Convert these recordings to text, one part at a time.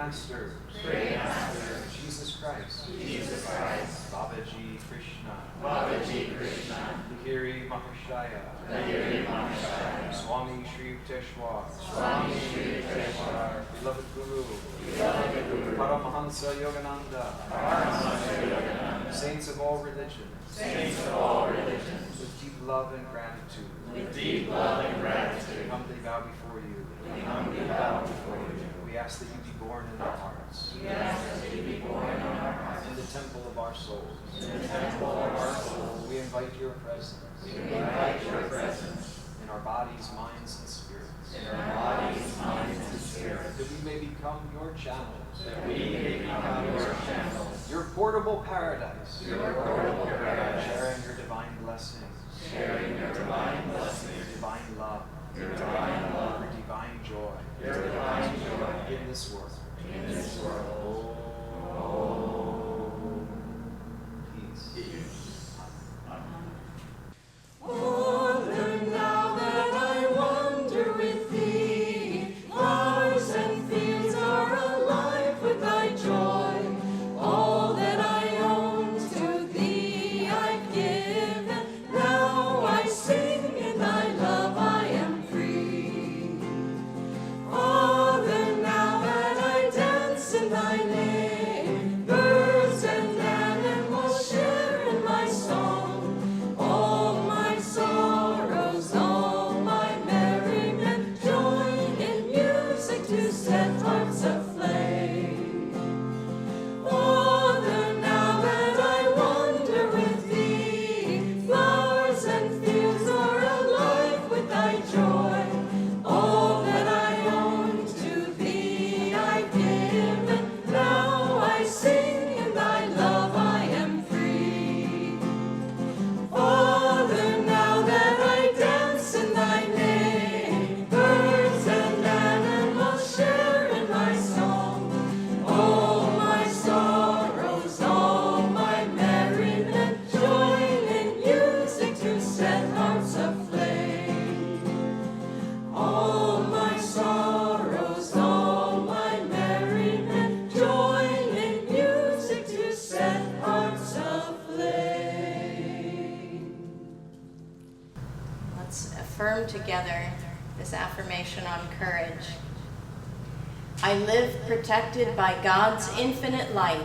Master, Jesus Christ, Babaji Krishna, Lahiri Mahashaya, Swami Shri Yukteswar, beloved Guru, Paramahansa Yogananda, saints of all religions, with deep love and gratitude, we humbly bow before you. We ask that you be born in our hearts. In the temple of our souls. We invite your presence. In our bodies, minds, and spirits. That we may become your channels. Your portable paradise. Sharing your divine blessings. Your divine love. Your divine joy. In this world. Peace. Father, now that I wander with thee, flowers and fields are alive with thy joy. All that I own to thee I've given. Now I sing in thy love I am free. Father, now that I dance in thy name, birds and animals share in my song. All my sorrows, all my merriment, join in music to set hearts aflame. Father, now that I wander with thee, flowers and fields are alive with thy joy. All that I own to thee I've given. Now I sing in thy love I am free. Father, now that I dance in thy name, birds and animals share in my song. All my sorrows, all my merriment, join in music to set hearts aflame. All my sorrows, all my merriment, join in music to set hearts aflame. Let's affirm together this affirmation on courage. I live protected by God's infinite light.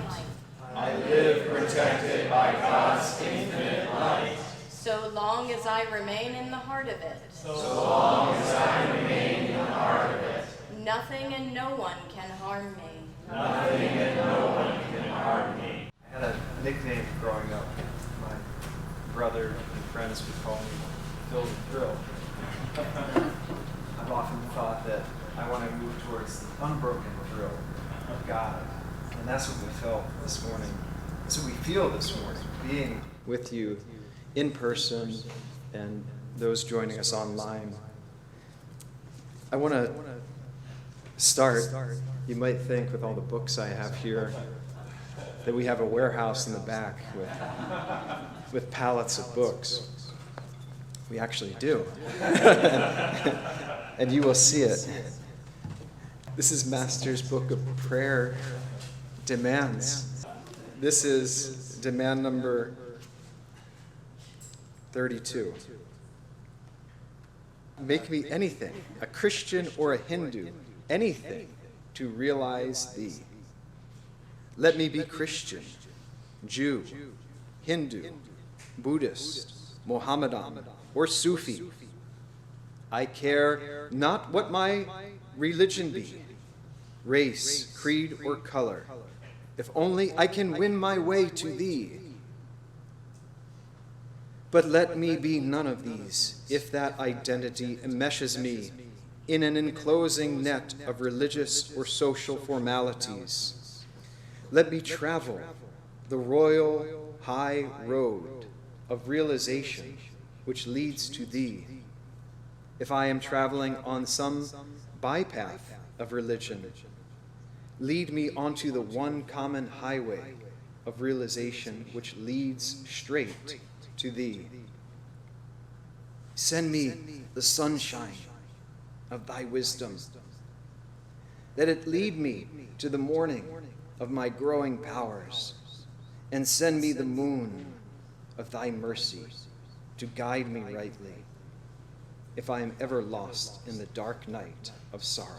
So long as I remain in the heart of it. Nothing and no one can harm me. I had a nickname growing up. My brother and friends would call me Phil the Thrill. I've often thought that I want to move towards the unbroken thrill of God. And that's what we felt this morning. That's what we feel this morning, being with you in person and those joining us online. I want to start, you might think with all the books I have here, that we have a warehouse in the back with pallets of books. We actually do. And you will see it. This is Master's Book of Prayer Demands. This is demand number 32. Make me anything, a Christian or a Hindu, anything to realize thee. Let me be Christian, Jew, Hindu, Buddhist, Mohammedan, or Sufi. I care not what my religion be, race, creed, or color, if only I can win my way to thee. But let me be none of these, if that identity enmeshes me in an enclosing net of religious or social formalities. Let me travel the royal high road of realization which leads to thee. If I am traveling on some bypath of religion, lead me onto the one common highway of realization which leads straight to thee. Send me the sunshine of thy wisdom. that it lead me to the morning of my growing powers, and send me the moon of thy mercy to guide me rightly, if I am ever lost in the dark night of sorrow.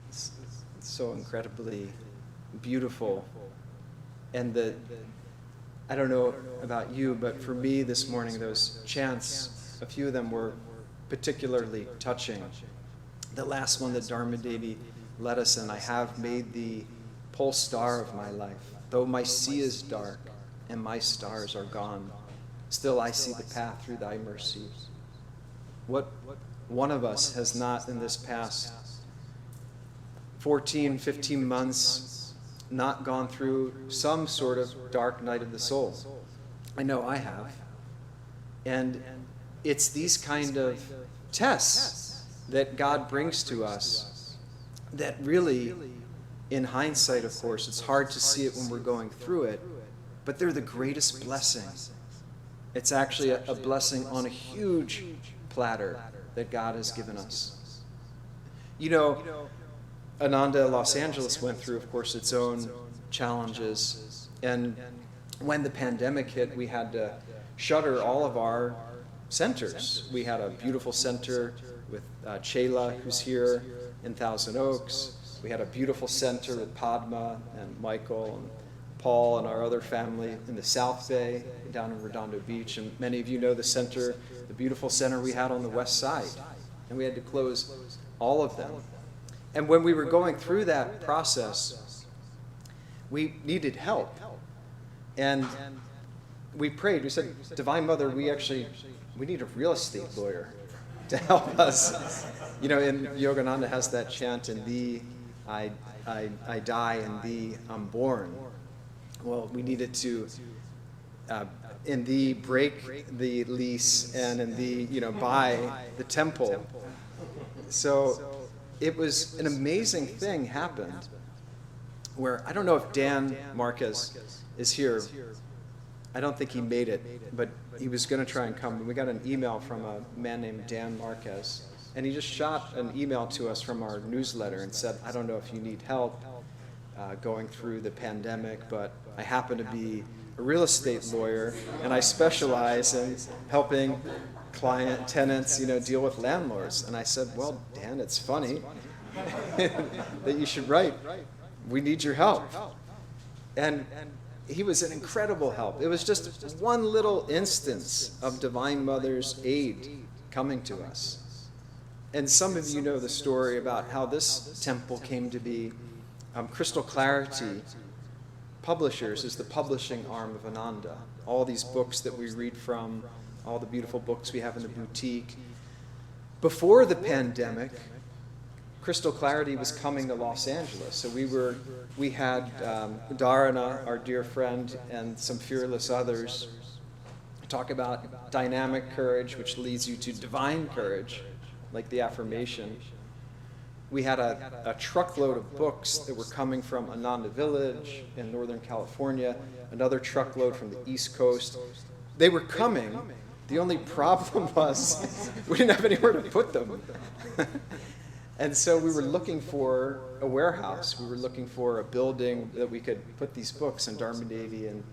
It's so incredibly beautiful. And I don't know about you, but for me this morning, those chants, a few of them were particularly touching. The last one that Dharmadevi led us in, I have made thee pole star of my life. Though my sea is dark and my stars are gone, still I see the path through thy mercy. What one of us has not in this past 14, 15 months not gone through some sort of dark night of the soul? I know I have. And it's these kind of tests that God brings to us that really, in hindsight, of course, it's hard to see it when we're going through it, but they're the greatest blessing. It's actually a blessing on a huge platter that God has given us. You know, Ananda Los Angeles went through, of course, its own challenges. And when the pandemic hit, we had to shutter all of our centers. We had a beautiful center with Chela, who's here in Thousand Oaks. We had a beautiful center with Padma and Michael and Paul and our other family in the South Bay, down in Redondo Beach. And many of you know the center, the beautiful center we had on the west side. And we had to close all of them. And when we were going through that process, we needed help. And we prayed. We said, Divine Mother, we need a real estate lawyer to help us. You know, and Yogananda has that chant, in thee I die, in thee I'm born. Well, we needed to, in thee break the lease, and in thee, buy the temple. So it was an amazing thing happened where, I don't know if Dan Marquez is here. I don't think he made it, but he was going to try and come. And we got an email from a man named Dan Marquez, and he just shot an email to us from our newsletter and said, I don't know if you need help going through the pandemic, but I happen to be a real estate lawyer, and I specialize in helping tenants, deal with landlords. And I said, well, Dan, it's funny that you should write. We need your help. And he was an incredible help. It was just one little instance of Divine Mother's aid coming to us. And some of you know the story about how this temple came to be. Crystal Clarity Publishers is the publishing arm of Ananda. All these books that we read from, all the beautiful books we have in the boutique. Before the pandemic, Crystal Clarity was coming to Los Angeles. So we had Dharana, our dear friend, and some fearless others talk about dynamic courage, which leads you to divine courage, like the affirmation. We had a truckload of books that were coming from Ananda Village in Northern California, another truckload from the East Coast. They were coming. The only problem was we didn't have anywhere to put them. And so we were looking for a warehouse. We were looking for a building that we could put these books. And Dharmadevi and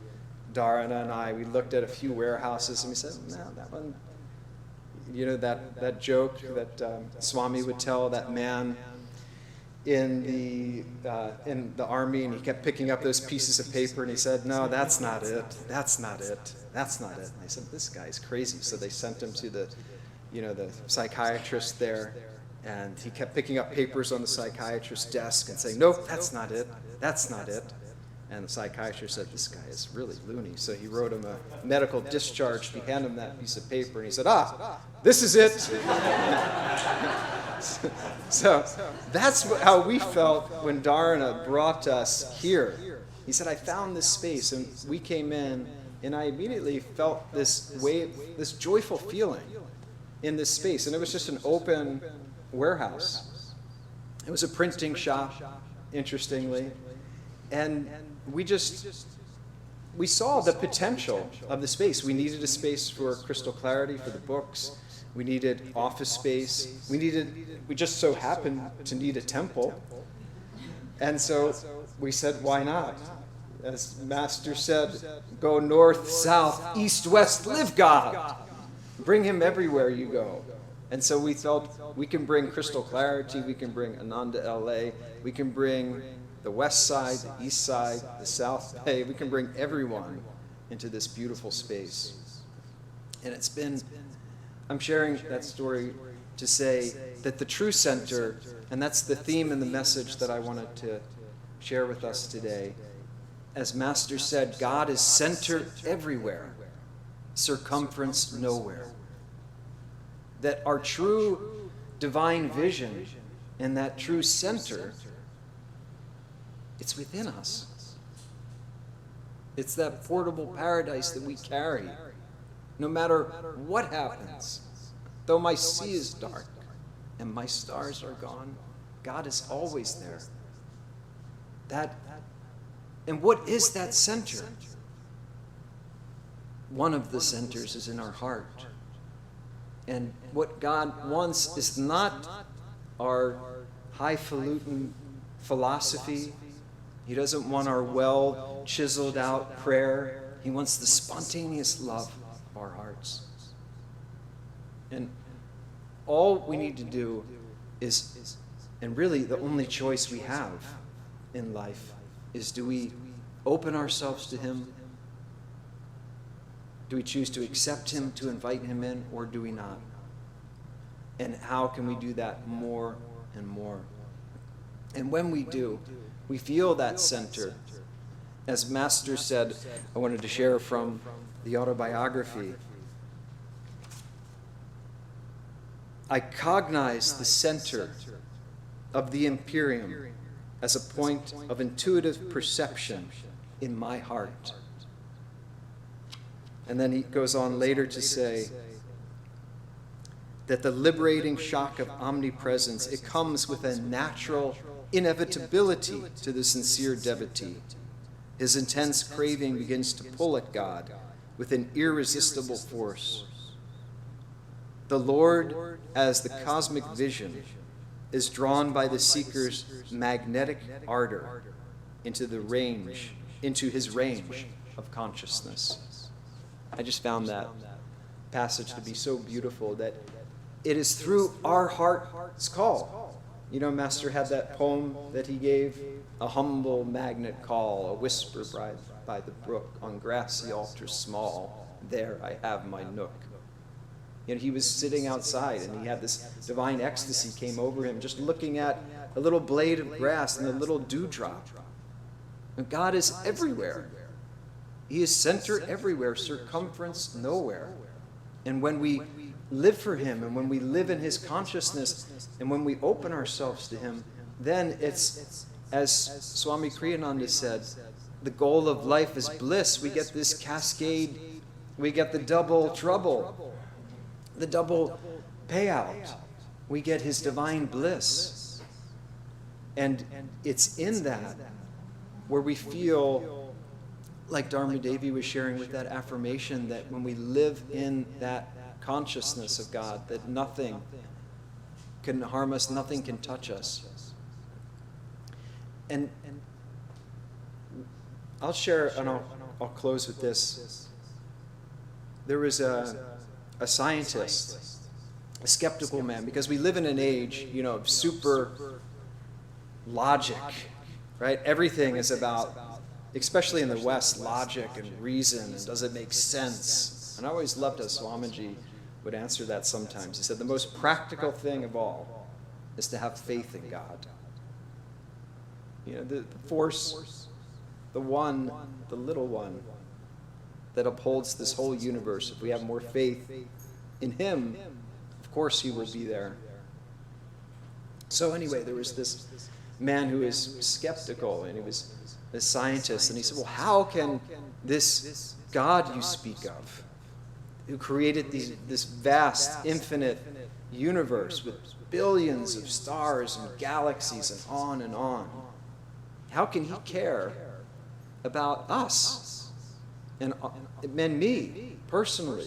Dharana and I, we looked at a few warehouses, and we said, no, that one, that joke that Swami would tell, that man in the army, and he kept picking up those pieces of paper, and he said, no, that's not it, that's not it, that's not it. And they said, this guy's crazy. So they sent him to the psychiatrist there, and he kept picking up papers on the psychiatrist's desk and saying, nope, that's not it, that's not it. And the psychiatrist said, this guy is really loony. So he wrote him a medical discharge. He handed him that piece of paper, and he said, this is it. So that's how we felt when Dharana brought us here. He said, I found this space, and we came in, and I immediately felt this joyful feeling in this space. And it was just an open warehouse. It was a printing shop, interestingly. And we saw the potential of the space. We needed a space for Crystal Clarity, for the books. We needed office space. We just so happened to need a temple. And so we said, why not? As Master said, go north, south, east, west, live God. Bring him everywhere you go. And so we felt we can bring Crystal Clarity, we can bring Ananda LA, we can bring the west side, the east side, the south bay, we can bring everyone into this beautiful space. And it's been, I'm sharing that story to say that the true center, and that's the theme and the message that I wanted to share with us today. As Master said, God is center everywhere, circumference nowhere. That our true divine vision and that true center, it's within us. It's that portable paradise that we carry. No matter what happens, though my sea is dark and my stars are gone, God is always there. And what is that center? One of the centers is in our heart. And what God wants is not our highfalutin philosophy. He doesn't want our well-chiseled out prayer. He wants the spontaneous love of our hearts. And all we need to do is, and really the only choice we have in life, is do we open ourselves to him? Do we choose to accept him, to invite him in, or do we not? And how can we do that more and more? And when we do, we feel that center. As Master said, I wanted to share from the autobiography, I cognize the center of the Imperium as a point of intuitive perception in my heart. And then he goes on later to say that the liberating shock of omnipresence, it comes with a natural inevitability to the sincere devotee. His intense craving begins to pull at God with an irresistible force. The Lord, as the cosmic vision, is drawn by the seeker's magnetic ardor into his range of consciousness. I just found that passage to be so beautiful, that it is through our heart's call. You know, Master had that poem that he gave, a humble magnet call, a whisper by the brook, on grassy altar small, there I have my nook. You know, he was sitting outside and he had this divine ecstasy came over him, just looking at a little blade of grass and a little dewdrop. And God is everywhere. He is center everywhere, circumference nowhere. And when we live for him, and when we live in his consciousness, and when we open ourselves to him, then it's, as Swami Kriyananda said, the goal of life is bliss. We get this cascade, we get the double trouble, the double payout. We get his divine bliss. And it's in that where we feel, like Dharmadevi was sharing with that affirmation, that when we live in that consciousness of God, that nothing can harm us, nothing can touch us. And I'll share, and I'll close with this. There was a scientist, a skeptical man, because we live in an age, you know, of super logic, right? Everything is about, especially in the West, logic and reason, and does it make sense? And I always loved how Swamiji would answer that sometimes. He said, the most practical thing of all is to have faith in God. You know, the force, the one, the little one that upholds this whole universe. If we have more faith in him, of course he will be there. So anyway, there was this man who was skeptical, and he was a scientist, and he said, well, how can this God you speak of, who created this vast, infinite universe with billions of stars and galaxies and on, how can he care about us and me personally,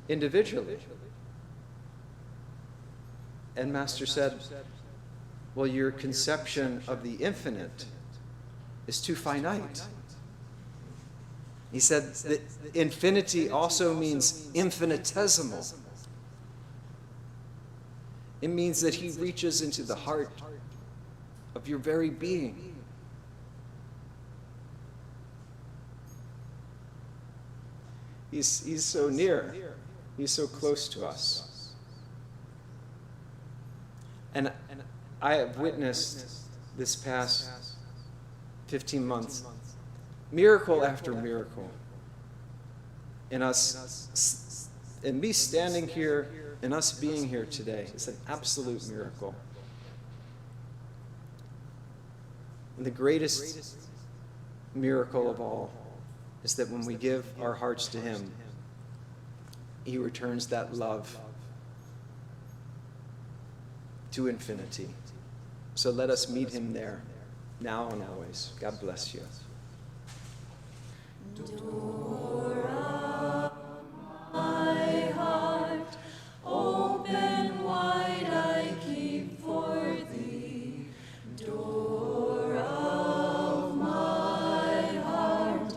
individually? And Master said, Well, your conception of the infinite is too finite. He said that infinity also means infinitesimal. It means that he reaches into the heart of your very being. He's so near. He's so close to us. And I have witnessed this past 15 months, miracle after miracle, in us, and me standing here and us being here today. It's an absolute miracle. And the greatest miracle of all is that when we give our hearts to him, he returns that love to infinity. So let us meet him there, now and always. God bless you. Door of my heart, open wide I keep for thee. Door of my heart,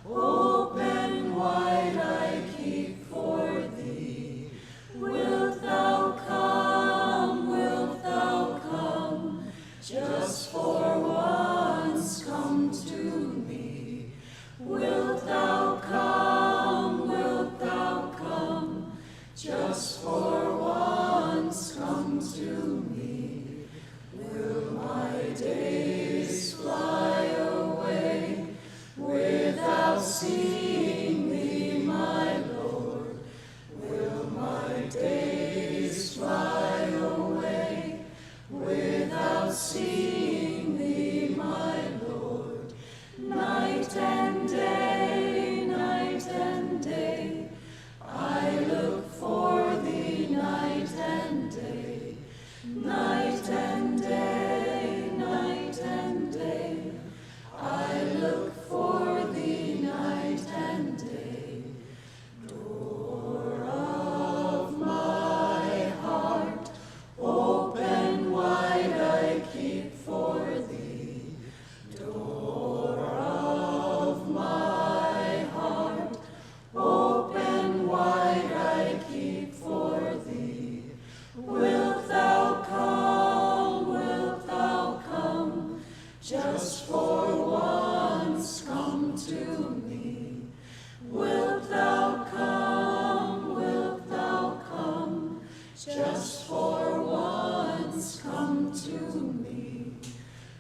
open wide I keep for thee. Wilt thou come, wilt thou come, just for once come to me. Wilt thou come, just for once come to me? Will my days fly away without seeing thee, my Lord? Will my days fly away without seeing thee, my Lord? Night and day, I look for thee night and day. Night and day, I look for thee night and day. Door of my heart, open wide I keep for thee. Door of my heart, open wide I keep for thee. Wilt thou come, just for once come to me? Wilt thou come, just for once come to me?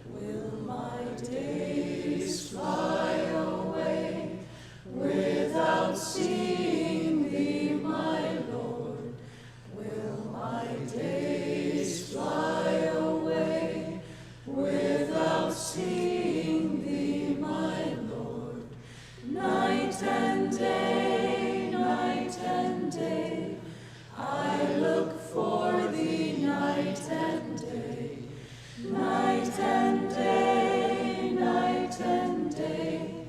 Will my days fly away without seeing thee, my Lord? Will my days fly away without seeing thee, my Lord? Night and day, I look for thee night and day. Night and day,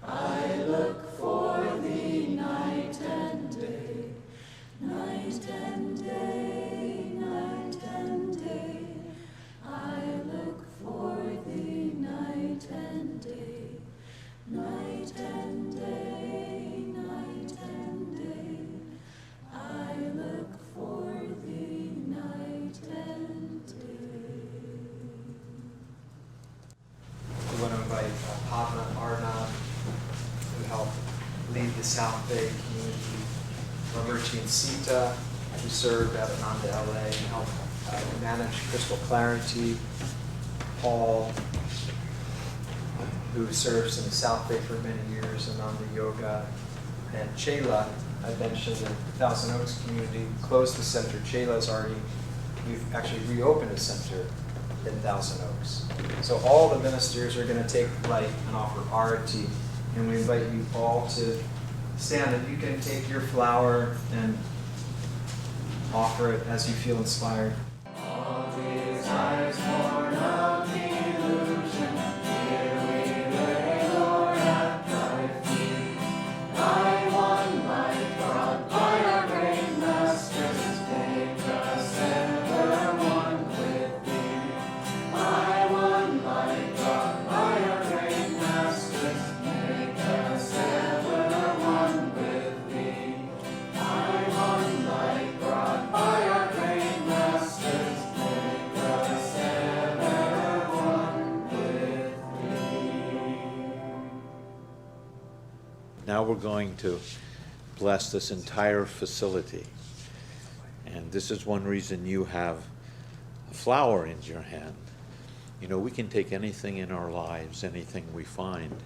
I look for thee night and day. Night and day, I look for thee night and day. Night and day, I look for thee night and day. We want to invite Padma Arnav, who helped lead the South Bay community, Roberti and Sita, who served at Ananda LA and helped manage Crystal Clarity, Paul, who serves in the South Bay for many years, Ananda Yoga, and Chela. I mentioned the Thousand Oaks community closed the center. We've actually reopened a center in Thousand Oaks. So all the ministers are going to take light and offer arati, and we invite you all to stand, and you can take your flower and offer it as you feel inspired. All desires born of illusion, here we lay, Lord, at thy feet. Thy one light brought by our great masters, make us ever one with thee. now we're going to bless this entire facility. And this is one reason you have a flower in your hand. You know, we can take anything in our lives, anything we find,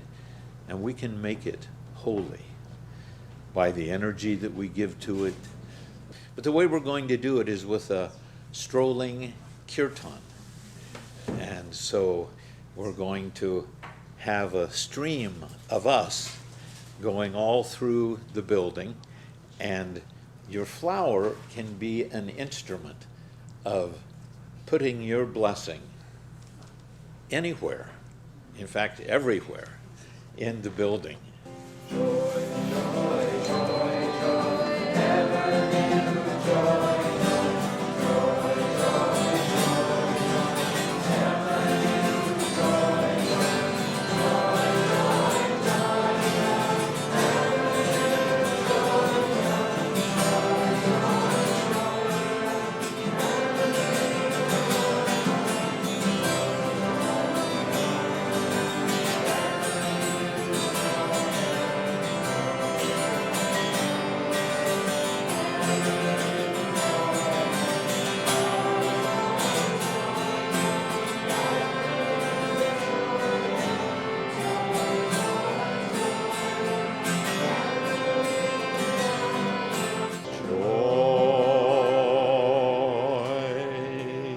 and we can make it holy by the energy that we give to it. But the way we're going to do it is with a strolling kirtan. And so we're going to have a stream of us going all through the building, and your flower can be an instrument of putting your blessing anywhere, in fact, everywhere in the building.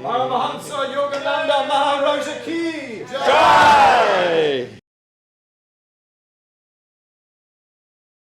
Paramahamsa Yogananda